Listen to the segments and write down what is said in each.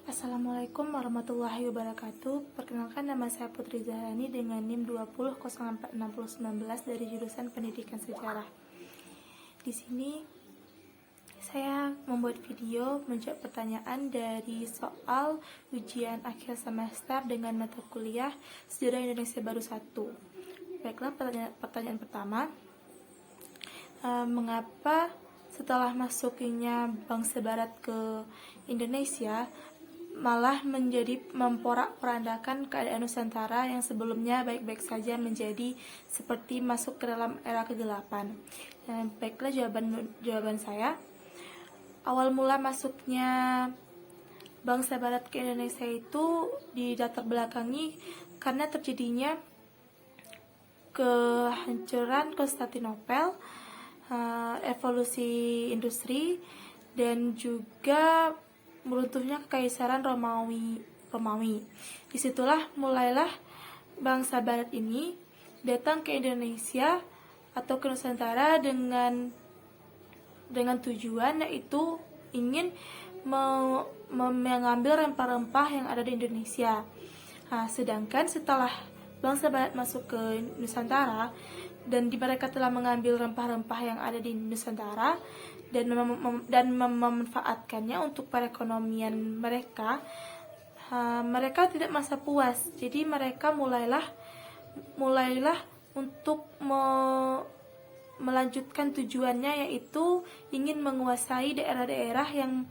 Assalamualaikum warahmatullahi wabarakatuh. Perkenalkan, nama saya Putri Zahrani dengan NIM 20046019 dari jurusan Pendidikan Sejarah. Di sini saya membuat video menjawab pertanyaan dari soal ujian akhir semester dengan mata kuliah Sejarah Indonesia Baru 1. Baiklah, pertanyaan pertama. Mengapa setelah masuknya bangsa barat ke Indonesia malah menjadi memporak-porandakan keadaan Nusantara yang sebelumnya baik-baik saja menjadi seperti masuk ke dalam era kegelapan? Baiklah, jawaban saya. Awal mula masuknya bangsa barat ke Indonesia itu dilatar belakangi karena terjadinya kehancuran Konstantinopel, evolusi industri, dan juga meruntuhnya kekaisaran Romawi. Disitulah mulailah bangsa barat ini datang ke Indonesia atau ke Nusantara dengan tujuan yaitu ingin mengambil rempah-rempah yang ada di Indonesia. Sedangkan setelah bangsa barat masuk ke Nusantara dan mereka telah mengambil rempah-rempah yang ada di Nusantara dan memanfaatkannya untuk perekonomian mereka, mereka tidak merasa puas. Jadi mereka mulailah untuk melanjutkan tujuannya, yaitu ingin menguasai daerah-daerah yang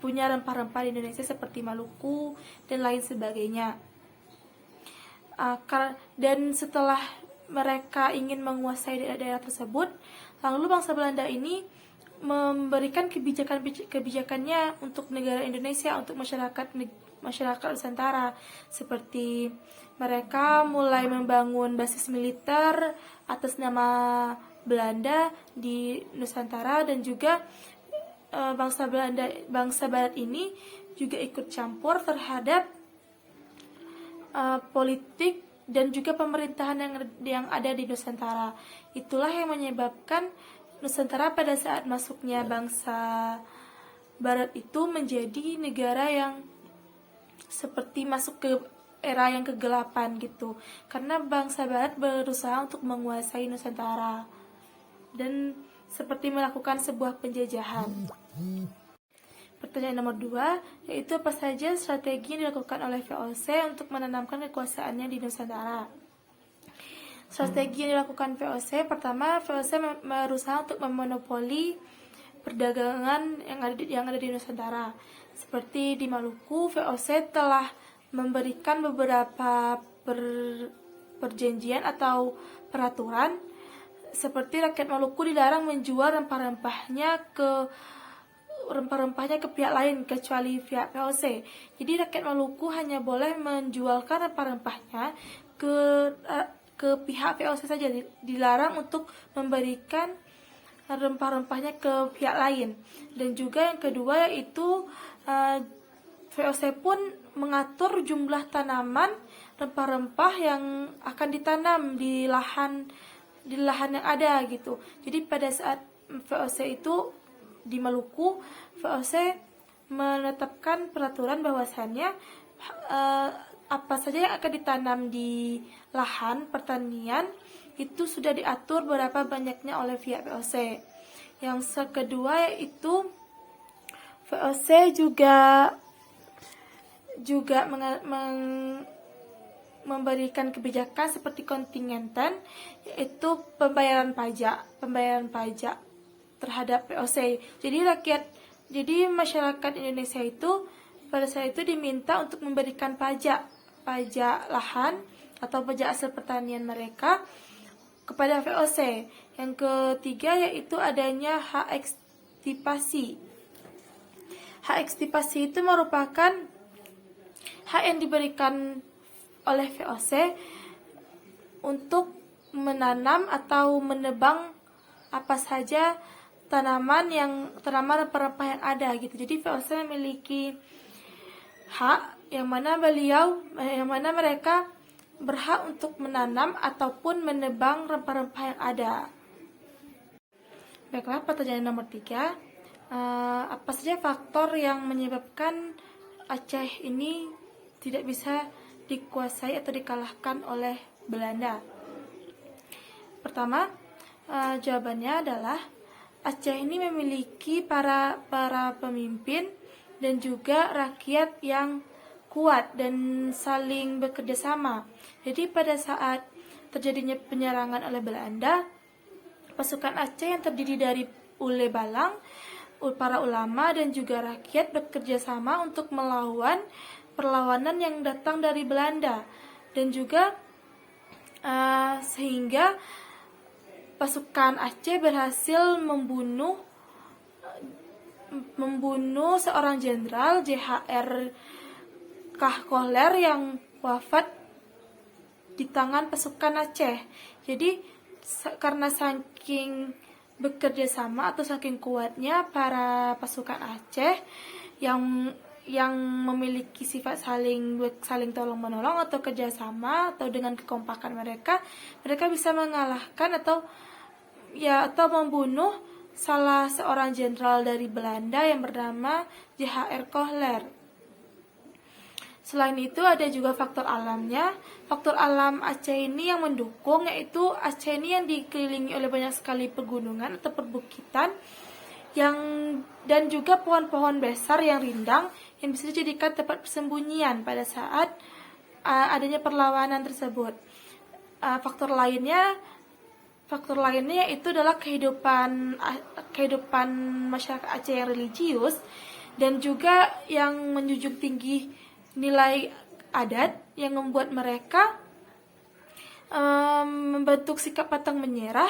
punya rempah-rempah di Indonesia seperti Maluku dan lain sebagainya. Dan setelah mereka ingin menguasai daerah-daerah tersebut, lalu bangsa Belanda ini memberikan kebijakannya untuk negara Indonesia, untuk masyarakat Nusantara, seperti mereka mulai membangun basis militer atas nama Belanda di Nusantara, dan juga bangsa barat ini juga ikut campur terhadap politik dan juga pemerintahan yang ada di Nusantara. Itulah yang menyebabkan Nusantara pada saat masuknya bangsa barat itu menjadi negara yang seperti masuk ke era yang kegelapan gitu, karena bangsa barat berusaha untuk menguasai Nusantara dan seperti melakukan sebuah penjajahan. Pertanyaan nomor 2, yaitu apa saja strategi yang dilakukan oleh VOC untuk menanamkan kekuasaannya di Nusantara? Strategi yang dilakukan VOC, pertama, VOC berusaha untuk memonopoli perdagangan yang ada di Nusantara. Seperti di Maluku, VOC telah memberikan beberapa perjanjian atau peraturan, seperti rakyat Maluku dilarang menjual rempah-rempahnya ke pihak lain kecuali pihak VOC. Jadi rakyat Maluku hanya boleh menjualkan rempah-rempahnya ke pihak VOC saja, dilarang untuk memberikan rempah-rempahnya ke pihak lain. Dan juga yang kedua yaitu VOC pun mengatur jumlah tanaman rempah-rempah yang akan ditanam di lahan yang ada gitu. Jadi pada saat VOC itu di Maluku, VOC menetapkan peraturan bahwasannya apa saja yang akan ditanam di lahan pertanian itu sudah diatur berapa banyaknya oleh pihak VOC. Yang kedua yaitu VOC juga memberikan kebijakan seperti kontingenten, yaitu pembayaran pajak terhadap VOC. Jadi masyarakat Indonesia itu pada saat itu diminta untuk memberikan pajak lahan atau pajak hasil pertanian mereka kepada VOC. Yang ketiga yaitu adanya hak ekstipasi. Hak ekstipasi itu merupakan hak yang diberikan oleh VOC untuk menanam atau menebang apa saja tanaman rempah-rempah yang ada gitu. Jadi VOC memiliki hak yang mana mereka berhak untuk menanam ataupun menebang rempah-rempah yang ada. Baiklah, pertanyaan nomor 3. Apa saja faktor yang menyebabkan Aceh ini tidak bisa dikuasai atau dikalahkan oleh Belanda? Pertama, jawabannya adalah Aceh ini memiliki para pemimpin dan juga rakyat yang kuat dan saling bekerja sama. Jadi pada saat terjadinya penyerangan oleh Belanda, pasukan Aceh yang terdiri dari Ule Balang, para ulama dan juga rakyat bekerja sama untuk melawan perlawanan yang datang dari Belanda, dan juga sehingga pasukan Aceh berhasil membunuh seorang jenderal JHR Kah Kohler yang wafat di tangan pasukan Aceh. Jadi karena saking bekerja sama atau saking kuatnya para pasukan Aceh yang memiliki sifat saling tolong menolong atau kerjasama, atau dengan kekompakan mereka bisa mengalahkan atau membunuh salah seorang jenderal dari Belanda yang bernama JHR Kohler. Selain itu ada juga faktor alamnya. Faktor alam Aceh ini yang mendukung, yaitu Aceh ini yang dikelilingi oleh banyak sekali pegunungan atau perbukitan dan juga pohon-pohon besar yang rindang yang bisa dijadikan tempat persembunyian pada saat adanya perlawanan tersebut. Faktor lainnya yaitu adalah kehidupan masyarakat Aceh yang religius dan juga yang menjunjung tinggi nilai adat, yang membuat mereka membentuk sikap pantang menyerah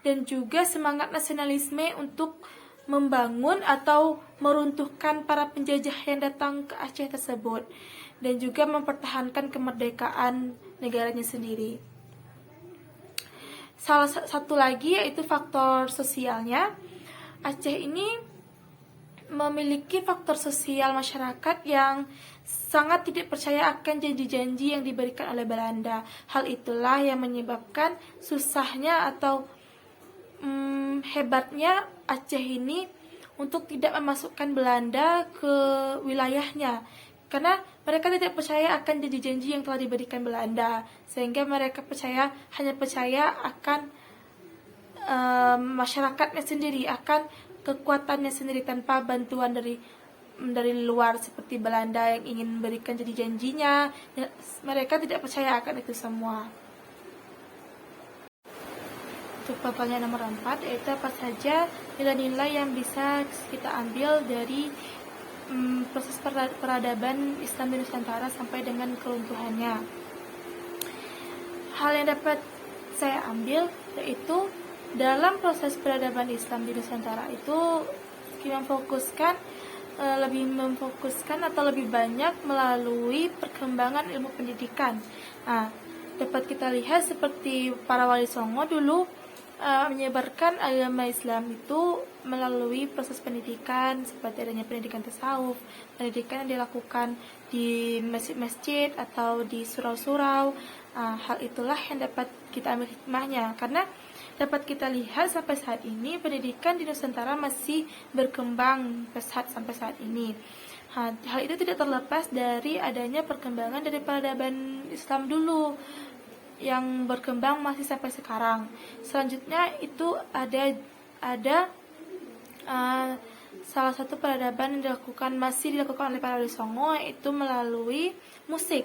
dan juga semangat nasionalisme untuk membangun atau meruntuhkan para penjajah yang datang ke Aceh tersebut, dan juga mempertahankan kemerdekaan negaranya sendiri. Salah satu lagi yaitu faktor sosialnya. Aceh ini memiliki faktor sosial masyarakat yang sangat tidak percaya akan janji-janji yang diberikan oleh Belanda. Hal itulah yang menyebabkan susahnya atau hebatnya Aceh ini untuk tidak memasukkan Belanda ke wilayahnya, karena mereka tidak percaya akan janji-janji yang telah diberikan Belanda, sehingga mereka hanya percaya akan masyarakatnya sendiri, akan kekuatannya sendiri tanpa bantuan dari luar seperti Belanda yang ingin memberikan janji-janjinya. Mereka tidak percaya akan itu semua. Untuk pertanyaan nomor 4, yaitu apa saja nilai-nilai yang bisa kita ambil dari proses peradaban Islam di Nusantara sampai dengan keruntuhannya. Hal yang dapat saya ambil yaitu dalam proses peradaban Islam di Nusantara itu lebih memfokuskan atau lebih banyak melalui perkembangan ilmu pendidikan. Dapat kita lihat seperti para wali songo dulu menyebarkan agama Islam itu melalui proses pendidikan, seperti adanya pendidikan tasawuf, pendidikan yang dilakukan di masjid-masjid atau di surau-surau. Hal itulah yang dapat kita ambil hikmahnya, karena dapat kita lihat sampai saat ini pendidikan di Nusantara masih berkembang pesat sampai saat ini. Hal itu tidak terlepas dari adanya perkembangan dari peradaban Islam dulu yang berkembang masih sampai sekarang. Selanjutnya itu ada salah satu peradaban yang masih dilakukan oleh para wali songo, yaitu melalui musik.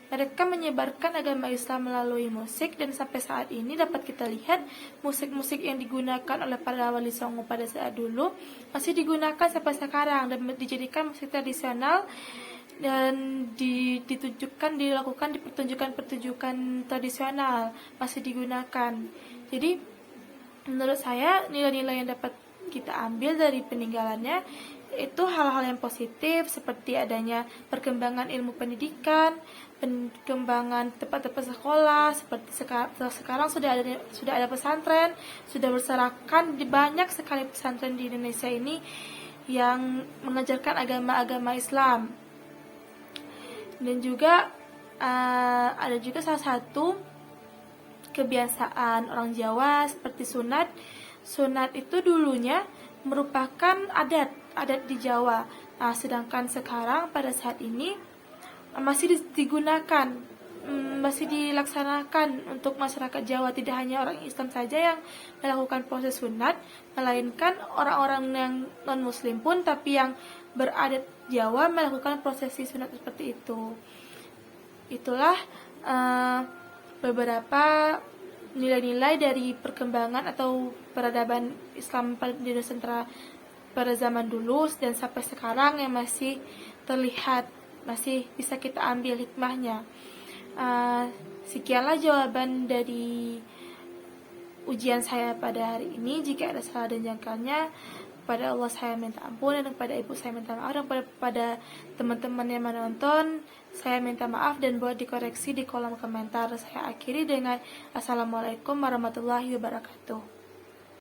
Mereka menyebarkan agama Islam melalui musik, dan sampai saat ini dapat kita lihat musik-musik yang digunakan oleh para wali songo pada saat dulu masih digunakan sampai sekarang dan dijadikan musik tradisional, dan dilakukan di pertunjukan tradisional masih digunakan. Jadi menurut saya nilai-nilai yang dapat kita ambil dari peninggalannya itu hal-hal yang positif, seperti adanya perkembangan ilmu pendidikan, perkembangan tempat-tempat sekolah, seperti sekarang sudah ada pesantren, sudah berserakan di banyak sekali pesantren di Indonesia ini yang mengajarkan agama-agama Islam. Dan juga ada juga salah satu kebiasaan orang Jawa seperti sunat. Sunat itu dulunya merupakan adat di Jawa, Sedangkan sekarang pada saat ini masih digunakan, masih dilaksanakan untuk masyarakat Jawa. Tidak hanya orang Islam saja yang melakukan proses sunat, melainkan orang-orang yang non-muslim pun tapi yang beradat Jawa melakukan prosesi sunat seperti itu. Itulah beberapa nilai-nilai dari perkembangan atau peradaban Islam di Nusantara pada zaman dulu dan sampai sekarang yang masih terlihat, masih bisa kita ambil hikmahnya. Sekianlah jawaban dari ujian saya pada hari ini. Jika ada salah dan jangkalnya, kepada Allah saya minta ampun, dan kepada ibu saya minta maaf, dan kepada teman-teman yang menonton saya minta maaf, dan buat dikoreksi di kolom komentar. Saya akhiri dengan Assalamualaikum warahmatullahi wabarakatuh.